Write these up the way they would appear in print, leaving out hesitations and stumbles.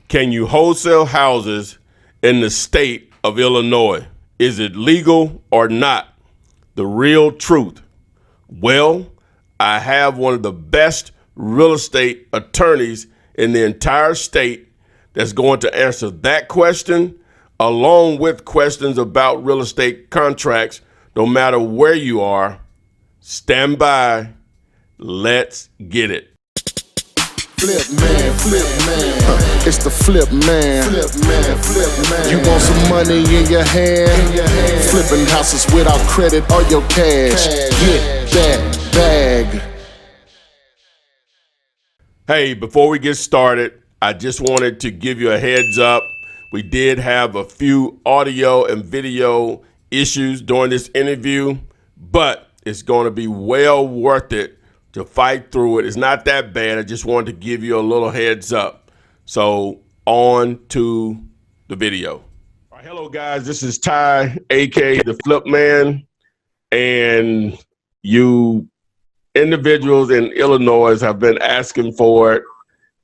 Can you wholesale houses in the state of Illinois? Is it legal or not? The real truth. Well, I have one of the best real estate attorneys in the entire state that's going to answer that question, along with questions about real estate contracts, no matter where you are. Stand by. Let's get it. Flip man, it's the flip man. You want some money in your hand? Flipping houses without credit or your cash. Get that bag. Hey, before we get started, I just wanted to give you a heads up. We did have a few audio and video issues during this interview, but it's going to be well worth it to fight through it. It's not that bad. I just wanted to give you a little heads up. So on to the video. All right, hello guys, this is Ty, aka the Flip Man, and you individuals in Illinois have been asking for it,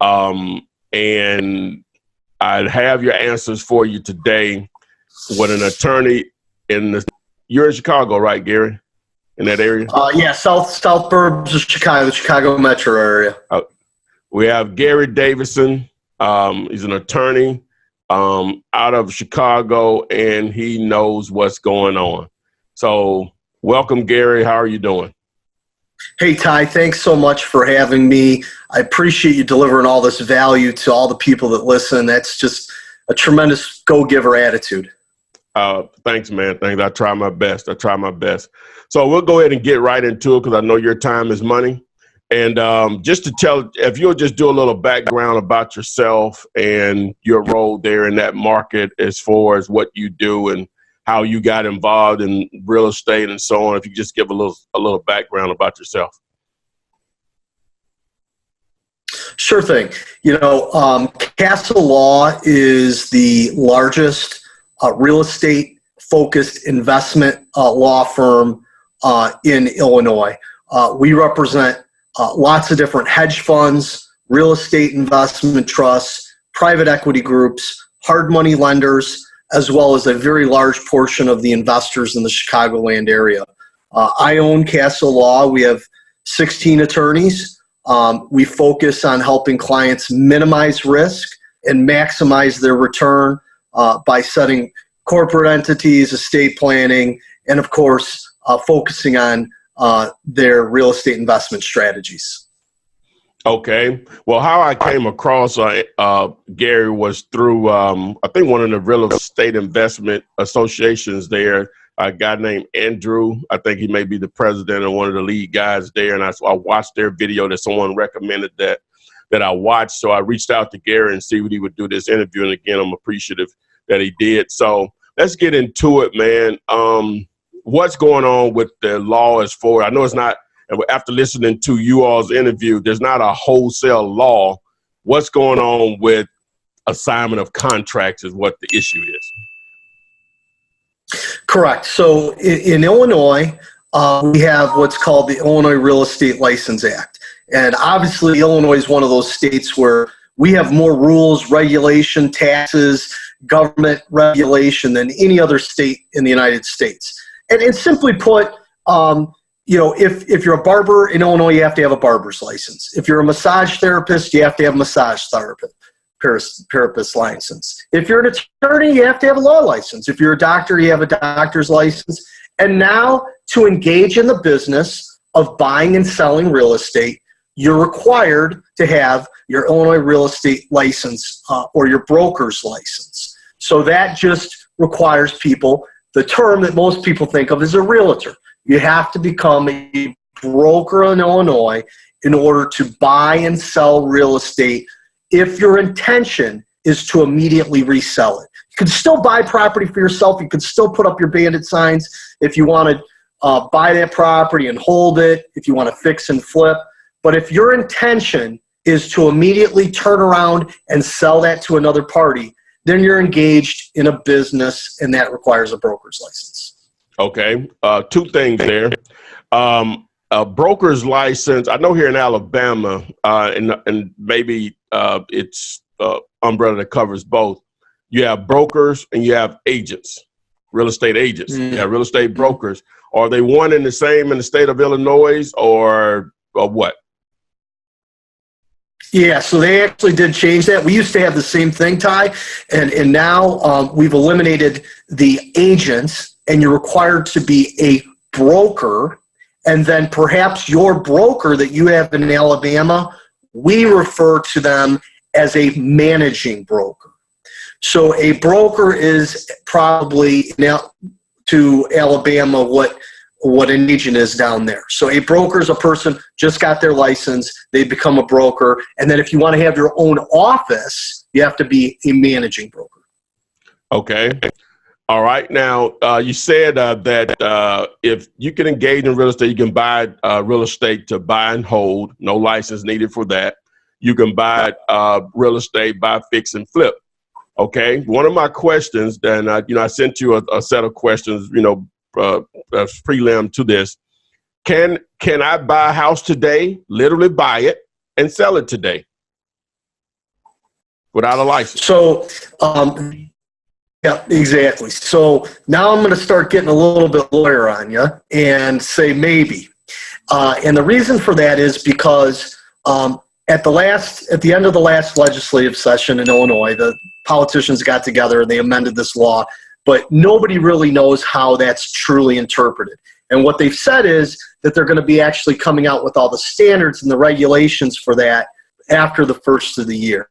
and I have your answers for you today with an attorney you're in Chicago, right, Gary? In that area? Yeah, south burbs of Chicago, the Chicago metro area. We have Gary Davidson. He's an attorney out of Chicago, and he knows what's going on. So welcome, Gary. How are you doing? Hey, Ty, thanks so much for having me. I appreciate you delivering all this value to all the people that listen. That's just a tremendous go-giver attitude. Thanks, man. Thanks. I try my best. So we'll go ahead and get right into it because I know your time is money. And just to tell, if you'll just do a little background about yourself and your role there in that market as far as what you do and how you got involved in real estate and so on. If you just give a little background about yourself. Sure thing. Castle Law is the largest real estate focused investment law firm in Illinois. We represent lots of different hedge funds, real estate investment trusts, private equity groups, hard money lenders, as well as a very large portion of the investors in the Chicagoland area. I own Castle Law. We have 16 attorneys. We focus on helping clients minimize risk and maximize their return by setting corporate entities, estate planning, and of course, focusing on their real estate investment strategies. Okay. Well, how I came across Gary was through, I think, one of the real estate investment associations there, a guy named Andrew. I think he may be the president or one of the lead guys there. And I watched their video that someone recommended that I watched. So I reached out to Gary and see what he would do this interview. And again, I'm appreciative that he did. So let's get into it, man. What's going on with the law as for, I know it's not, after listening to you all's interview, there's not a wholesale law. What's going on with assignment of contracts is what the issue is. Correct. So in Illinois, we have what's called the Illinois Real Estate License Act. And obviously, Illinois is one of those states where we have more rules, regulation, taxes, government regulation than any other state in the United States. And simply put, if you're a barber in Illinois, you have to have a barber's license. If you're a massage therapist, you have to have a massage therapist license. If you're an attorney, you have to have a law license. If you're a doctor, you have a doctor's license. And now, to engage in the business of buying and selling real estate, you're required to have your Illinois real estate license or your broker's license. So that just requires people, the term that most people think of is a realtor. You have to become a broker in Illinois in order to buy and sell real estate if your intention is to immediately resell it. You can still buy property for yourself. You can still put up your bandit signs if you want to buy that property and hold it, if you want to fix and flip. But if your intention is to immediately turn around and sell that to another party, then you're engaged in a business, and that requires a broker's license. Okay. Two things there. A broker's license, I know here in Alabama, and maybe it's umbrella that covers both. You have brokers and you have agents, real estate agents. You have real estate brokers. Are they one and the same in the state of Illinois or what? Yeah, so they actually did change that. We used to have the same thing, Ty, and now we've eliminated the agents, and you're required to be a broker, and then perhaps your broker that you have in Alabama, we refer to them as a managing broker. So a broker is probably now to Alabama what an agent is down there. So a broker is a person just got their license, they become a broker, and then if you want to have your own office, you have to be a managing broker. Okay. All right. Now, you said that if you can engage in real estate, you can buy real estate to buy and hold, no license needed for that. You can buy real estate, buy, fix, and flip. Okay. One of my questions, and I sent you a set of questions, prelim to this. Can I buy a house today, literally buy it and sell it today without a license? So, yeah, exactly. So now I'm going to start getting a little bit lawyer on you and say maybe. And the reason for that is because at the end of the last legislative session in Illinois, the politicians got together and they amended this law, but nobody really knows how that's truly interpreted. And what they've said is that they're going to be actually coming out with all the standards and the regulations for that after the first of the year.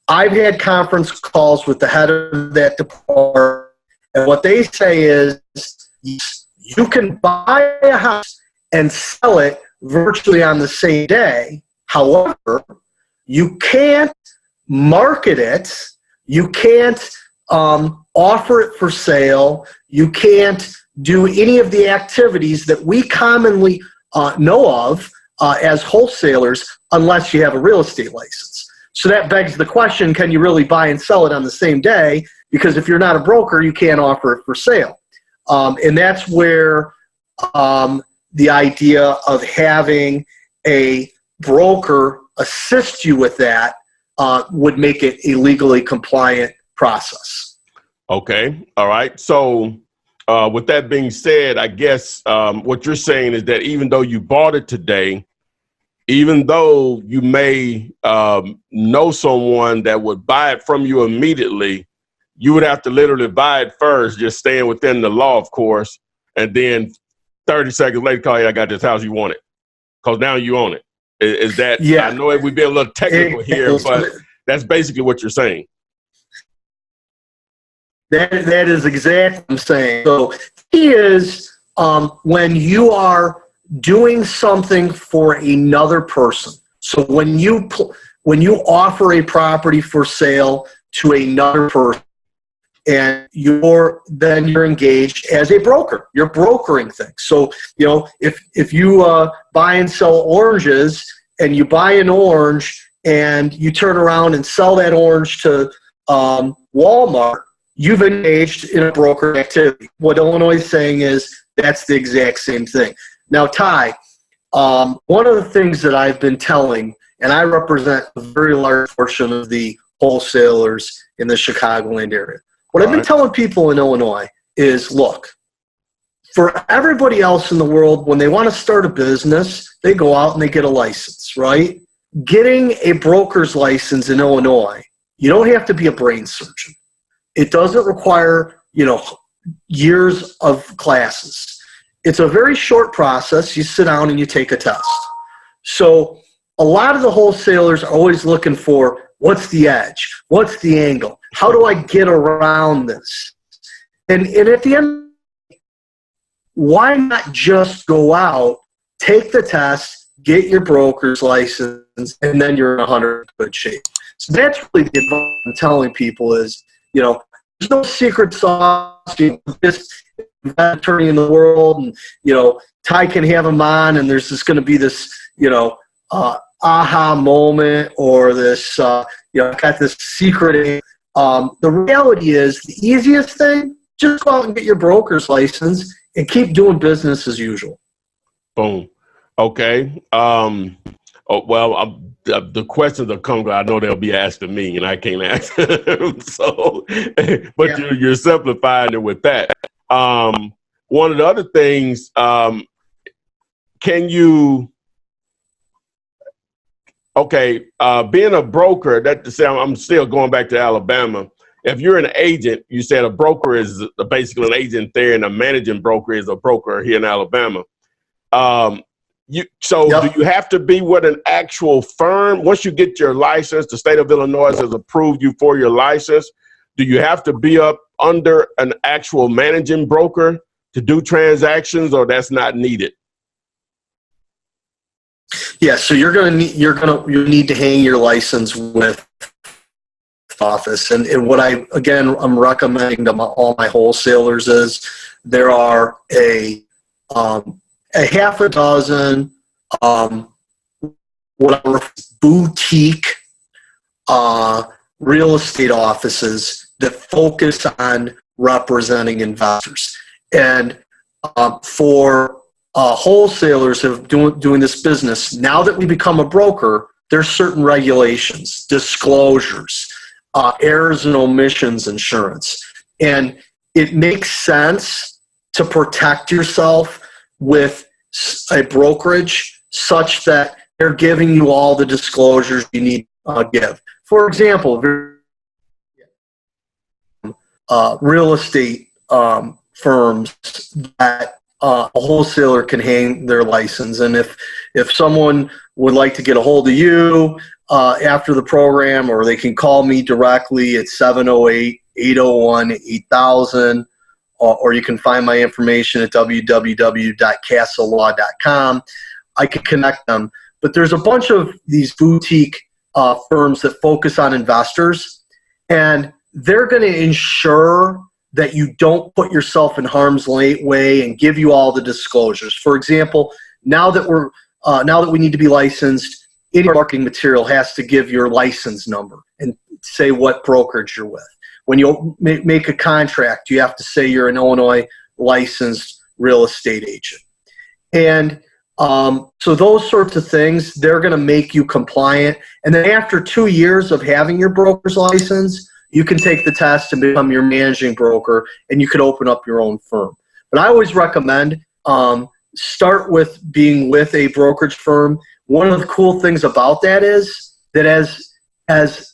I've had conference calls with the head of that department, and what they say is you can buy a house and sell it virtually on the same day. However, you can't market it, you can't offer it for sale, you can't do any of the activities that we commonly know of as wholesalers unless you have a real estate license. So that begs the question, can you really buy and sell it on the same day? Because if you're not a broker, you can't offer it for sale. And that's where the idea of having a broker assist you with that would make it a legally compliant process. Okay. All right. So with that being said, I guess what you're saying is that even though you bought it today, even though you may know someone that would buy it from you immediately, you would have to literally buy it first, just staying within the law, of course, and then 30 seconds later call you, I got this house, you want it. Because now you own it. Is that, yeah. I know we've been a little technical here, but that's basically what you're saying. That is exactly what I'm saying. So he is when you are doing something for another person. So when you offer a property for sale to another person, and you're engaged as a broker, you're brokering things. So if you buy and sell oranges, and you buy an orange and you turn around and sell that orange to Walmart, you've engaged in a broker activity. What Illinois is saying is that's the exact same thing. Now, Ty, one of the things that I've been telling, and I represent a very large portion of the wholesalers in the Chicagoland area. What I've been telling people in Illinois is, look, for everybody else in the world, when they want to start a business, they go out and they get a license, right? Getting a broker's license in Illinois, you don't have to be a brain surgeon. It doesn't require, years of classes. It's a very short process. You sit down and you take a test. So a lot of the wholesalers are always looking for, what's the edge? What's the angle? How do I get around this? And at the end, why not just go out, take the test, get your broker's license, and then you're in 100% good shape. So that's really the advice I'm telling people is, there's no secret sauce. This attorney in the world, and Ty can have him on, and there's just going to be this, aha moment, or this, got this secret. The reality is, the easiest thing, just go out and get your broker's license and keep doing business as usual. Boom. Okay. the questions that come, I know they'll be asking me, and I can't ask them. So, but Yeah. you're simplifying it with that. One of the other things, can you? Okay, being a broker, that to say I'm still going back to Alabama. If you're an agent, you said a broker is basically an agent there, and a managing broker is a broker here in Alabama. Do you have to be with an actual firm? Once you get your license, the state of Illinois has approved you for your license. Do you have to be up under an actual managing broker to do transactions, or that's not needed? Yeah, so you need to hang your license with office. And what I'm recommending to all my wholesalers is there are a half a dozen whatever boutique real estate offices that focus on representing investors. And for wholesalers who are doing this business, now that we become a broker, there's certain regulations, disclosures, errors and omissions insurance. And it makes sense to protect yourself with a brokerage such that they're giving you all the disclosures you need to give. For example, real estate firms that a wholesaler can hang their license. And if someone would like to get a hold of you after the program, or they can call me directly at 708-801-8000, or you can find my information at www.castlelaw.com. I can connect them. But there's a bunch of these boutique firms that focus on investors, and they're going to ensure that you don't put yourself in harm's way and give you all the disclosures. For example, now that we need to be licensed, any marketing material has to give your license number and say what brokerage you're with. When you make a contract, you have to say you're an Illinois licensed real estate agent. And so those sorts of things, they're going to make you compliant. And then after 2 years of having your broker's license, you can take the test and become your managing broker, and you could open up your own firm. But I always recommend start with being with a brokerage firm. One of the cool things about that is that as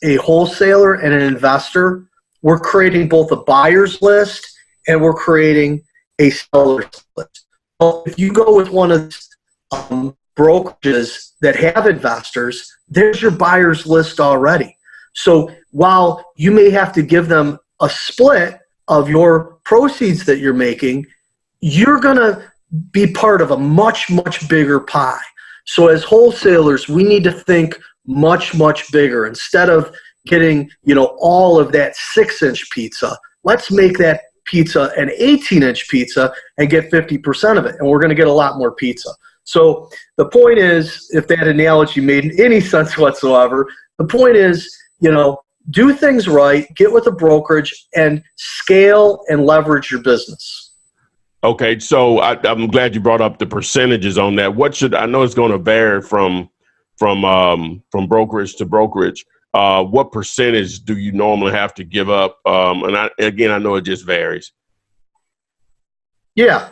a wholesaler and an investor, we're creating both a buyer's list and we're creating a seller's list. Well, if you go with one of these brokerages that have investors, there's your buyer's list already. So while you may have to give them a split of your proceeds that you're making, you're going to be part of a much, much bigger pie. So as wholesalers, we need to think much, much bigger. Instead of getting, all of that 6-inch pizza, let's make that pizza an 18-inch pizza and get 50% of it. And we're going to get a lot more pizza. So the point is, if that analogy made any sense whatsoever, the point is, do things right, get with a brokerage, and scale and leverage your business. Okay, so I'm glad you brought up the percentages on that. I know it's going to vary from brokerage to brokerage. What percentage do you normally have to give up? I know it just varies. Yeah.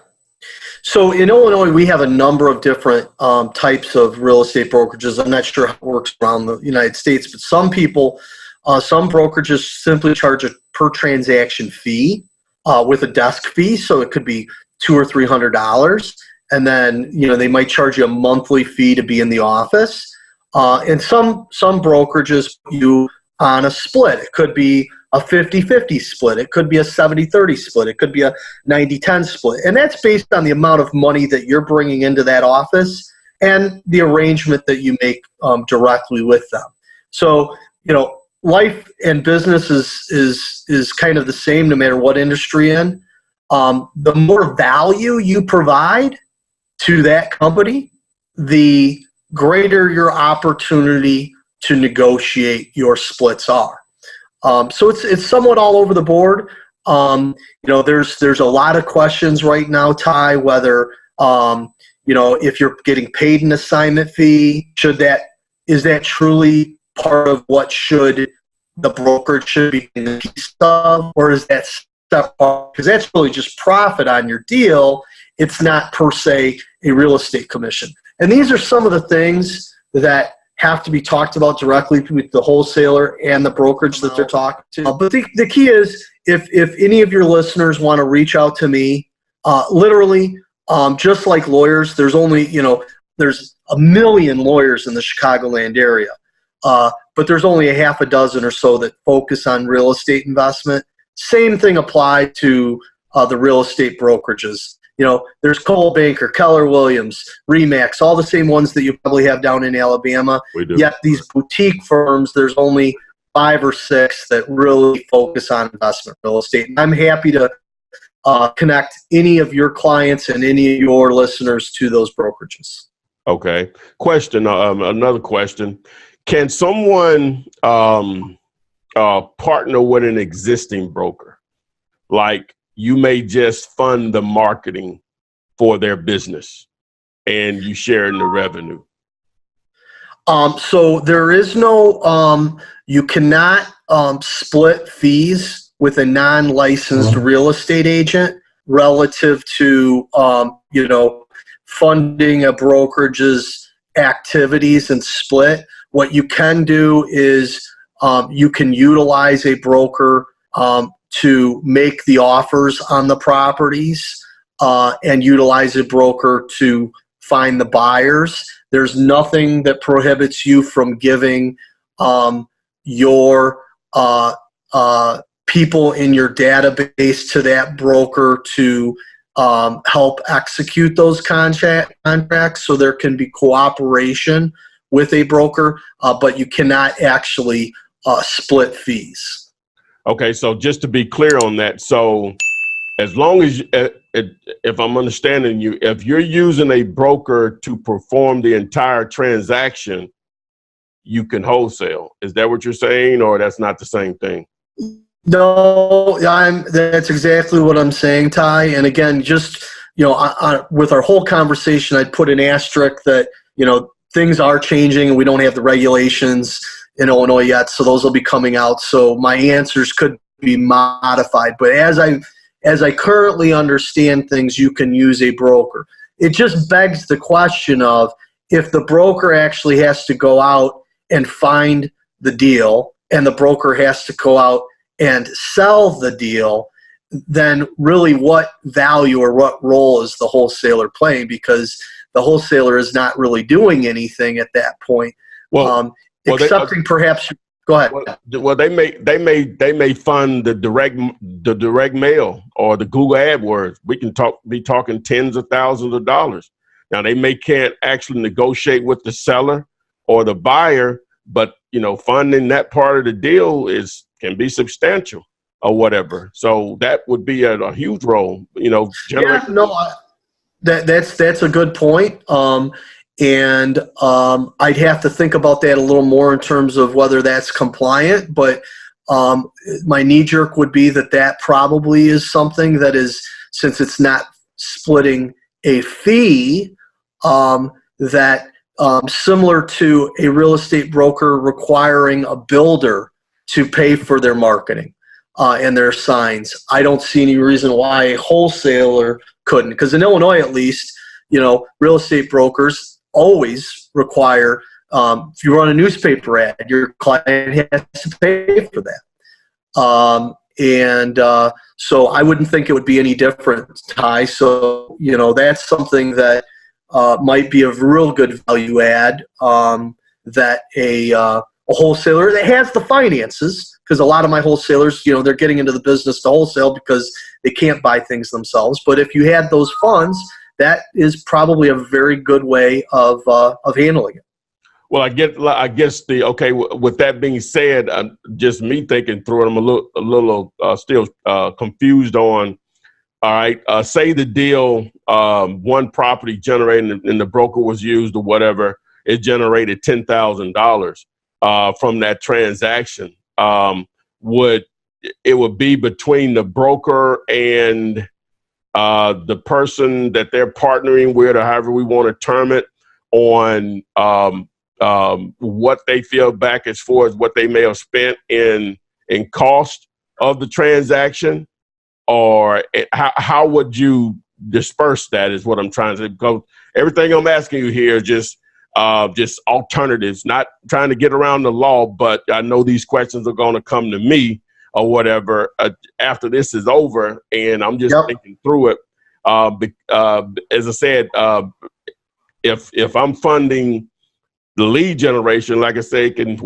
So in Illinois, we have a number of different types of real estate brokerages. I'm not sure how it works around the United States, but some brokerages simply charge a per transaction fee with a desk fee. So it could be $200 or $300. And then, they might charge you a monthly fee to be in the office. And some brokerages put you on a split. It could be a 50-50 split. It could be a 70-30 split. It could be a 90-10 split. And that's based on the amount of money that you're bringing into that office and the arrangement that you make directly with them. So, life and business is kind of the same no matter what industry in. The more value you provide to that company, the greater your opportunity to negotiate your splits are. So it's somewhat all over the board. There's a lot of questions right now, Ty, whether if you're getting paid an assignment fee, should that is that truly part of what the broker should be in the piece of, or is that stuff? Because that's really just profit on your deal. It's not per se a real estate commission. And these are some of the things that have to be talked about directly with the wholesaler and the brokerage that they're talking to. But the key is, if any of your listeners want to reach out to me, literally, just like lawyers, there's only, there's a million lawyers in the Chicagoland area. But there's only a half a dozen or so that focus on real estate investment. Same thing applied to the real estate brokerages. There's Cole Banker, Keller Williams, Remax, all the same ones that you probably have down in Alabama. We do. Yet these boutique firms, there's only 5 or 6 that really focus on investment real estate. And I'm happy to connect any of your clients and any of your listeners to those brokerages. Okay. Question. Another question. Can someone partner with an existing broker? Like, you may just fund the marketing for their business and you share in the revenue. So there is no, you cannot split fees with a non-licensed real estate agent relative to, funding a brokerage's activities and split. What you can do is you can utilize a broker to make the offers on the properties and utilize a broker to find the buyers. There's nothing that prohibits you from giving your people in your database to that broker to help execute those contracts, so there can be cooperation with a broker, but you cannot actually split fees. Okay, so just to be clear on that, so as long as, if I'm understanding you, if you're using a broker to perform the entire transaction, you can wholesale. Is that what you're saying, or that's not the same thing? No, that's exactly what I'm saying, Ty. And again, just, with our whole conversation, I'd put an asterisk that, things are changing and we don't have the regulations in Illinois yet, so those will be coming out. So my answers could be modified. But as I currently understand things, you can use a broker. It just begs the question of, if the broker actually has to go out and find the deal and the broker has to go out and sell the deal, then really what value or what role is the wholesaler playing? Because the wholesaler is not really doing anything at that point. Excepting perhaps, go ahead. Well, they may fund the direct mail or the Google AdWords. We can be talking tens of thousands of dollars. Now can't actually negotiate with the seller or the buyer, but funding that part of the deal can be substantial or whatever. So that would be a huge role. That's a good point. And I'd have to think about that a little more in terms of whether that's compliant. But my knee-jerk would be that probably is something that is, since it's not splitting a fee, that similar to a real estate broker requiring a builder to pay for their marketing and their signs. I don't see any reason why a wholesaler couldn't. Because in Illinois, at least, real estate brokers always require, if you run a newspaper ad, your client has to pay for that. So I wouldn't think it would be any different, Ty. So, that's something that might be a real good value add, that a wholesaler that has the finances, because a lot of my wholesalers, they're getting into the business to wholesale because they can't buy things themselves. But if you had those funds, that is probably a very good way of handling it. Well, I guess with that being said, just me thinking through it, I'm a little still confused on, all right, say the deal, one property generated and the broker was used or whatever, it generated $10,000 from that transaction. Would be between the broker and the person that they're partnering with, or however we want to term it, on what they feel back as far as what they may have spent in cost of the transaction, or how would you disperse that is what I'm trying to say, because everything I'm asking you here is just alternatives, not trying to get around the law, but I know these questions are going to come to me or whatever after this is over, and I'm just thinking through it. As I said, if I'm funding the lead generation, like I say, it can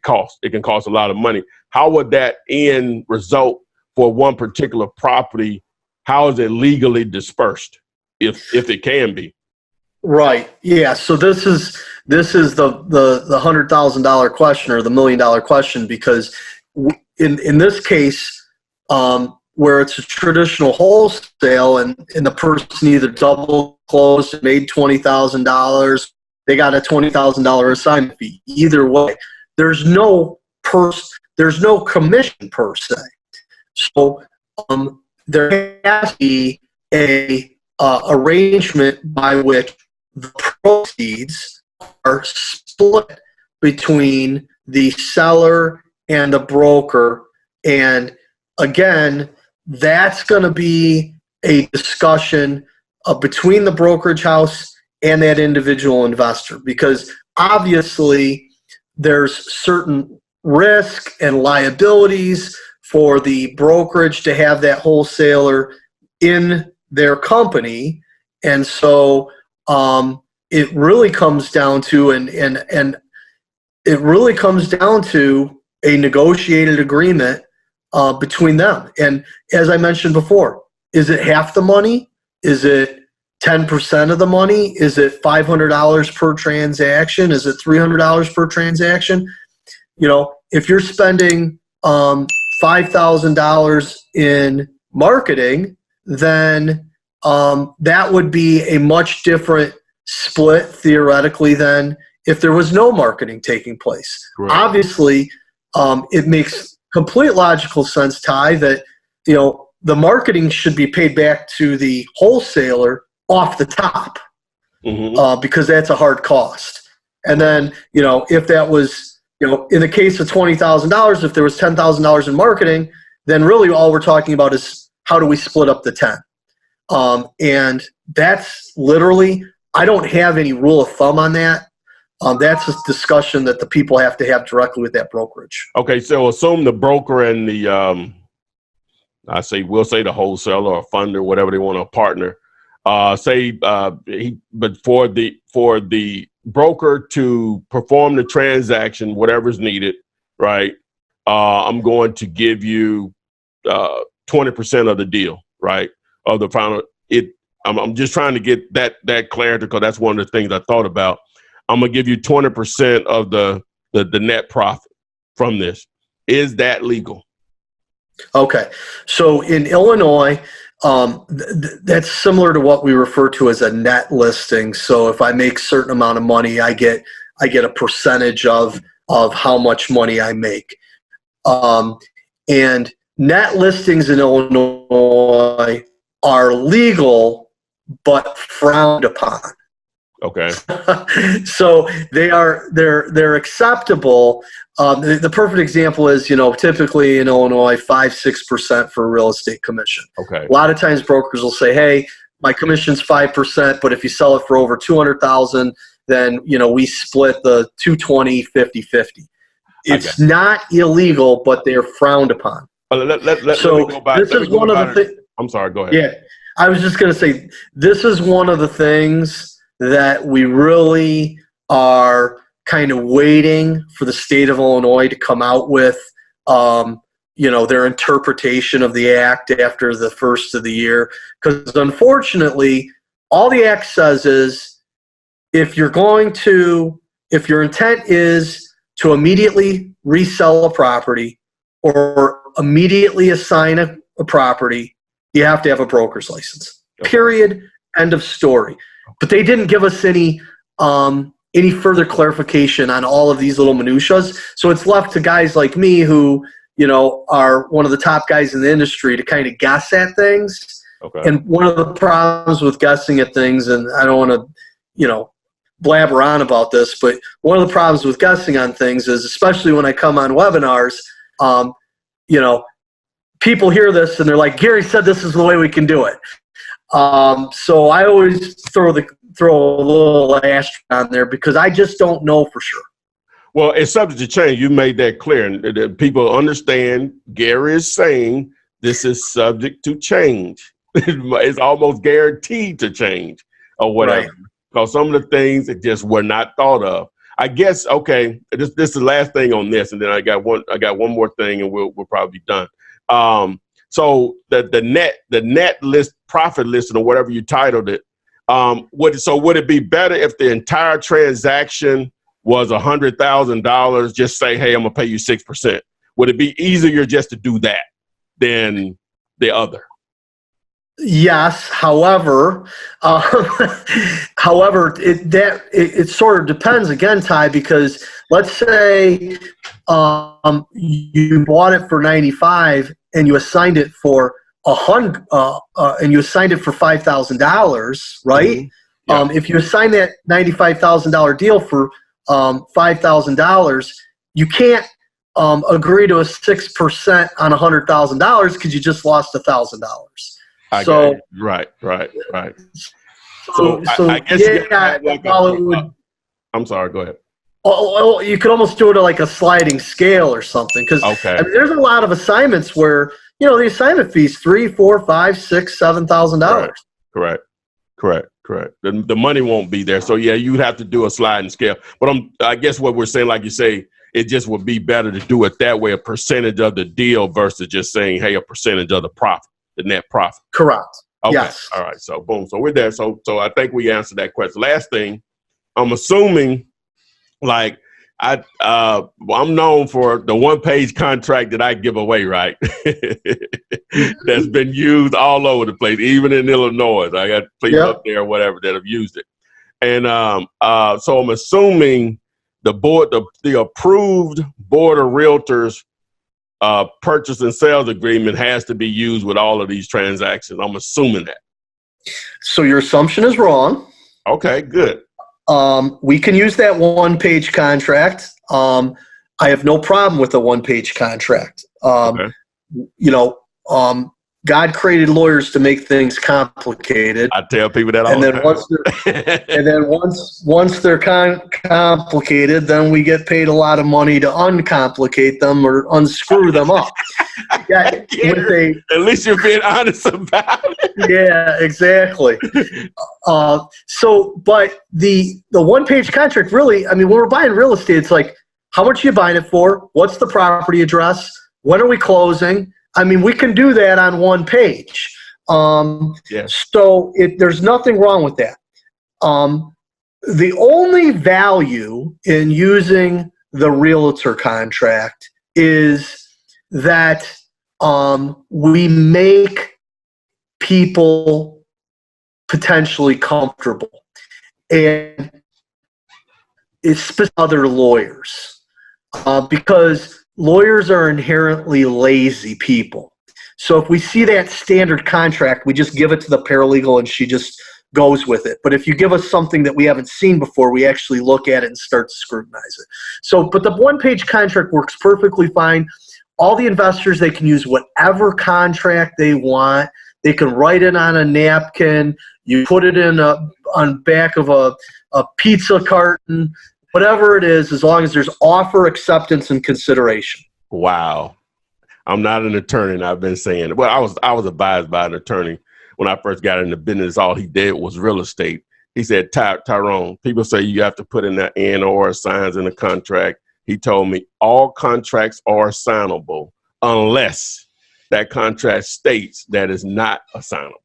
cost a lot of money. How would that end result for one particular property? How is it legally dispersed, if it can be? Right. Yeah. So this is the $100,000 question, or the $1 million question, because in this case, where it's a traditional wholesale and the person either double closed and made $20,000, they got a $20,000 assignment fee. Either way, there's no commission per se. So there has to be a arrangement by which the proceeds are split between the seller and the broker. And again, that's going to be a discussion between the brokerage house and that individual investor, because obviously there's certain risk and liabilities for the brokerage to have that wholesaler in their company. And so it really comes down to a negotiated agreement between them. And as I mentioned before, is it half the money? Is it 10% of the money? Is it $500 per transaction? Is it $300 per transaction? You know, if you're spending $5,000 in marketing, then that would be a much different split theoretically than if there was no marketing taking place. Correct. Obviously, it makes complete logical sense, Ty, that the marketing should be paid back to the wholesaler off the top, because that's a hard cost. And then, if that was, in the case of $20,000, if there was $10,000 in marketing, then really all we're talking about is how do we split up the 10? And that's literally, I don't have any rule of thumb on that. That's a discussion that the people have to have directly with that brokerage. Okay, so assume the broker and the, we'll say the wholesaler or funder, whatever they want to partner. But for the broker to perform the transaction, whatever's needed, right? I'm going to give you 20% of the deal, right? Of the final. I'm just trying to get that clarity, because that's one of the things I thought about. I'm gonna give you 20% of the net profit from this. Is that legal? Okay, so in Illinois, that's similar to what we refer to as a net listing. So if I make a certain amount of money, I get a percentage of how much money I make. And net listings in Illinois are legal but frowned upon. Okay. So they're acceptable. The perfect example is, typically in Illinois, 5-6% for real estate commission. Okay. A lot of times brokers will say, hey, my commission's 5%, but if you sell it for over $200,000, then we split the 220, 50-50. It's not illegal, but they're frowned upon. Let me go back. This is one of the things. I'm sorry, go ahead. Yeah, I was just going to say, this is one of the things that we really are kind of waiting for the state of Illinois to come out with, their interpretation of the act after the first of the year. Because unfortunately, all the act says is, if your intent is to immediately resell a property or immediately assign a property, you have to have a broker's license. Period. End of story. But they didn't give us any further clarification on all of these little minutiae. So it's left to guys like me who, are one of the top guys in the industry to kind of guess at things. Okay. And one of the problems with guessing at things, and I don't want to, blabber on about this, but one of the problems with guessing on things is, especially when I come on webinars, you know, people hear this and they're like, Gary said this is the way we can do it. So I always throw a little asterisk on there because I just don't know for sure. Well, it's subject to change. You made that clear, and people understand. Gary is saying this is subject to change. It's almost guaranteed to change or whatever. Right. Because some of the things that just were not thought of. I guess, okay, this is the last thing on this, and then I got one more thing, and we'll probably be done. So the net list, profit listing, or whatever you titled it, would it be better if the entire transaction was $100,000? Just say, hey, I'm gonna pay you 6%. Would it be easier just to do that than the other? Yes. However, it sort of depends again, Ty, because let's say you bought it for 95 and you assigned it for and you assigned it for $5,000, right? Mm-hmm. Yeah. If you assign that $95,000 deal for $5,000, you can't agree to a 6% on $100,000 because you just lost $1,000. So right. So I guess yeah, I'm sorry. Go ahead. Oh, you could almost do it like a sliding scale or something, because Okay. I mean, there's a lot of assignments where the assignment fees $3,000, $4,000, $5,000, $6,000, $7,000. Correct. The money won't be there, so yeah, you'd have to do a sliding scale. But I guess what we're saying, like you say, it just would be better to do it that way, a percentage of the deal versus just saying, hey, a percentage of the profit. The net profit. Correct. Okay. Yes. All right. So boom. So we're there. So I think we answered that question. Last thing, I'm assuming, like I'm known for the one-page contract that I give away, right? That's been used all over the place, even in Illinois. I got people up there or whatever that have used it. And so I'm assuming the approved board of realtors purchase and sales agreement has to be used with all of these transactions. I'm assuming that. So your assumption is wrong. Okay, good. We can use that one-page contract. I have no problem with a one-page contract. Okay. God created lawyers to make things complicated. I tell people that all the time. Once they're complicated, then we get paid a lot of money to uncomplicate them or unscrew them up. At least you're being honest about it. Yeah, exactly. But the one-page contract, really, I mean, when we're buying real estate, it's like, how much are you buying it for? What's the property address? When are we closing? I mean, we can do that on one page. So there's nothing wrong with that. The only value in using the realtor contract is that we make people potentially comfortable, and it's other lawyers, because lawyers are inherently lazy people. So if we see that standard contract, we just give it to the paralegal and she just goes with it. But if you give us something that we haven't seen before, we actually look at it and start to scrutinize it. So, but the one-page contract works perfectly fine. All the investors, they can use whatever contract they want. They can write it on a napkin. You put it on back of a pizza carton. Whatever it is, as long as there's offer, acceptance, and consideration. Wow. I'm not an attorney, and I've been saying it. Well, I was advised by an attorney when I first got into business. All he did was real estate. He said, Tyrone, people say you have to put in the and or signs in the contract. He told me all contracts are signable unless that contract states that is not assignable.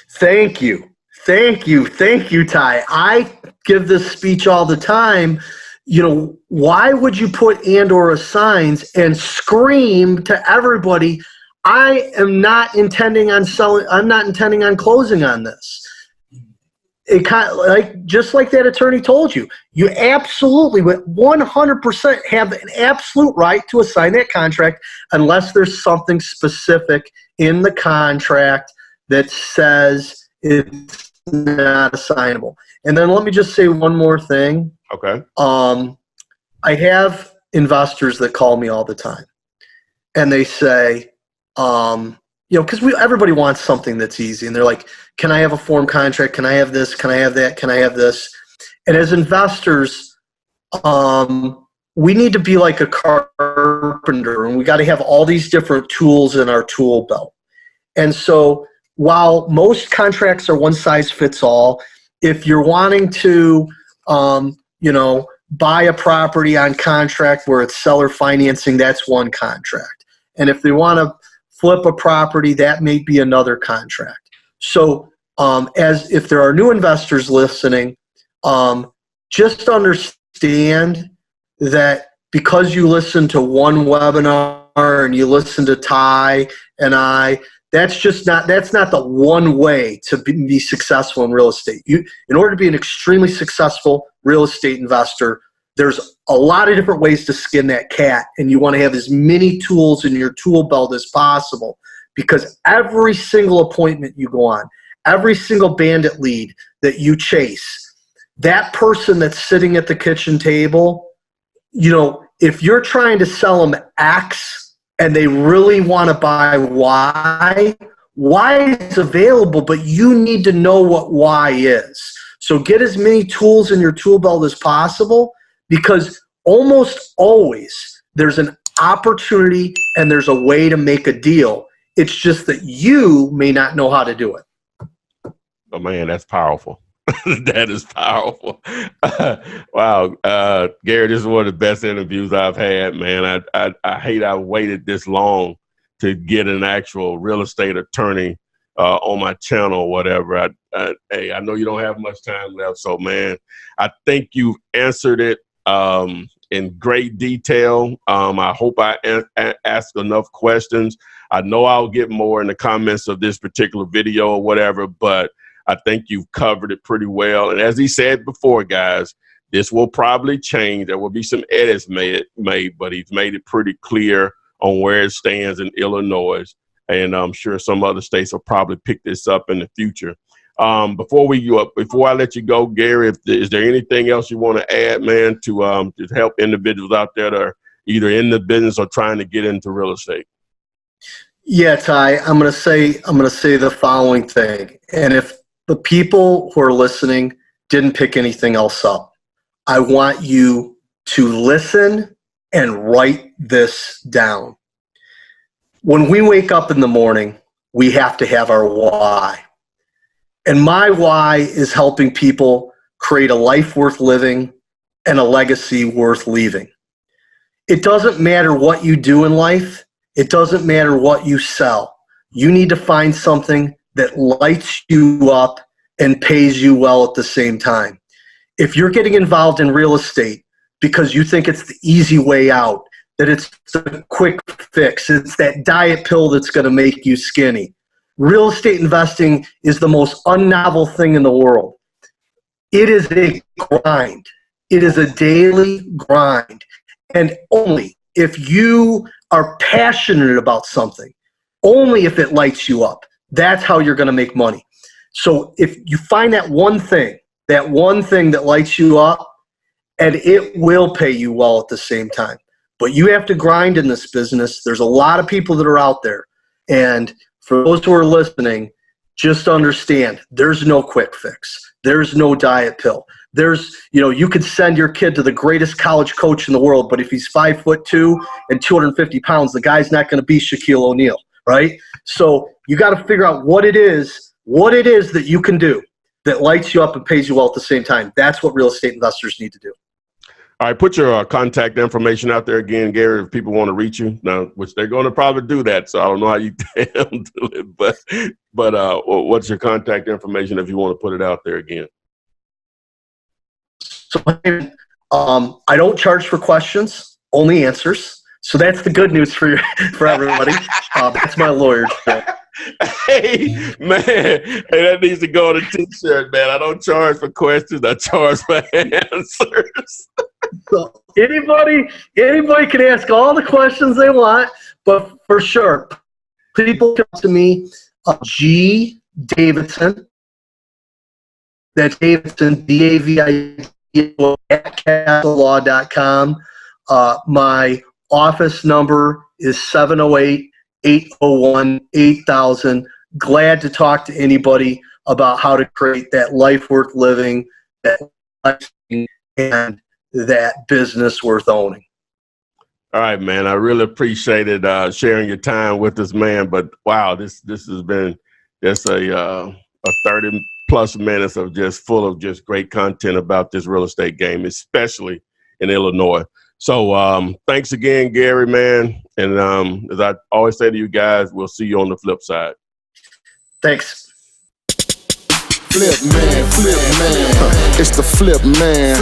Thank you, Ty. I give this speech all the time. Why would you put and or assigns and scream to everybody, I am not intending on selling, I'm not intending on closing on this. It kind of just like that attorney told you, you absolutely with 100% have an absolute right to assign that contract unless there's something specific in the contract that says it's not assignable. And then let me just say one more thing. Okay. I have investors that call me all the time, and they say, because everybody wants something that's easy, and they're like, can I have a form contract? Can I have this? Can I have that? Can I have this? And as investors, we need to be like a carpenter, and we got to have all these different tools in our tool belt. And so while most contracts are one size fits all, if you're wanting to, buy a property on contract where it's seller financing, that's one contract. And if they want to flip a property, that may be another contract. So as if there are new investors listening, just understand that because you listen to one webinar and you listen to Ty and I, that's not the one way to be successful in real estate. In order to be an extremely successful real estate investor, there's a lot of different ways to skin that cat, and you want to have as many tools in your tool belt as possible, because every single appointment you go on, every single bandit lead that you chase, that person that's sitting at the kitchen table, if you're trying to sell them X and they really want to buy Y is available, but you need to know what Y is. So get as many tools in your tool belt as possible, because almost always there's an opportunity and there's a way to make a deal. It's just that you may not know how to do it. Oh man, that's powerful. That is powerful. Wow. Gary, this is one of the best interviews I've had, man. I hate I waited this long to get an actual real estate attorney on my channel or whatever. I know you don't have much time left, so man, I think you've answered it in great detail. I hope I asked enough questions. I know I'll get more in the comments of this particular video or whatever, but I think you've covered it pretty well. And as he said before, guys, this will probably change. There will be some edits made, but he's made it pretty clear on where it stands in Illinois. And I'm sure some other states will probably pick this up in the future. Before I let you go, Gary, is there anything else you want to add, man, to help individuals out there that are either in the business or trying to get into real estate? Yeah, Ty, I'm going to say the following thing. And if the people who are listening didn't pick anything else up, I want you to listen and write this down. When we wake up in the morning, we have to have our why. And my why is helping people create a life worth living and a legacy worth leaving. It doesn't matter what you do in life. It doesn't matter what you sell. You need to find something that lights you up and pays you well at the same time. If you're getting involved in real estate because you think it's the easy way out, that it's the quick fix, it's that diet pill that's going to make you skinny, real estate investing is the most unnovel thing in the world. It is a grind. It is a daily grind. And only if you are passionate about something, only if it lights you up, that's how you're going to make money. So if you find that one thing that lights you up, and it will pay you well at the same time. But you have to grind in this business. There's a lot of people that are out there. And for those who are listening, just understand there's no quick fix. There's no diet pill. You could send your kid to the greatest college coach in the world, but if he's 5'2" and 250 pounds, the guy's not going to be Shaquille O'Neal, right? So you got to figure out what it is that you can do that lights you up and pays you well at the same time. That's what real estate investors need to do. All right, put your contact information out there again, Gary, if people want to reach you now, which they're going to probably do that. So I don't know how you tell them to do it, but what's your contact information if you want to put it out there again? So I don't charge for questions, only answers. So that's the good news for everybody. That's my lawyer. Hey, man, that needs to go on a t-shirt, man. I don't charge for questions. I charge for answers. So anybody can ask all the questions they want, but for sure, people come to me, G. Davidson That's Davidson, Davidson, at castlelaw.com. My office number is 708-801-8000. Glad to talk to anybody about how to create that life worth living, that life and that business worth owning. All right, man. I really appreciated sharing your time with us, man. But wow, this has been just a 30 plus minutes of just full of just great content about this real estate game, especially in Illinois. So thanks again, Gary, man. And as I always say to you guys, we'll see you on the flip side. Thanks. Flip man, it's the flip man.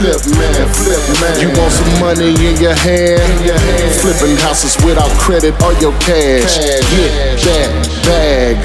You want some money in your hand? Flipping houses without credit or your cash. Get that bag.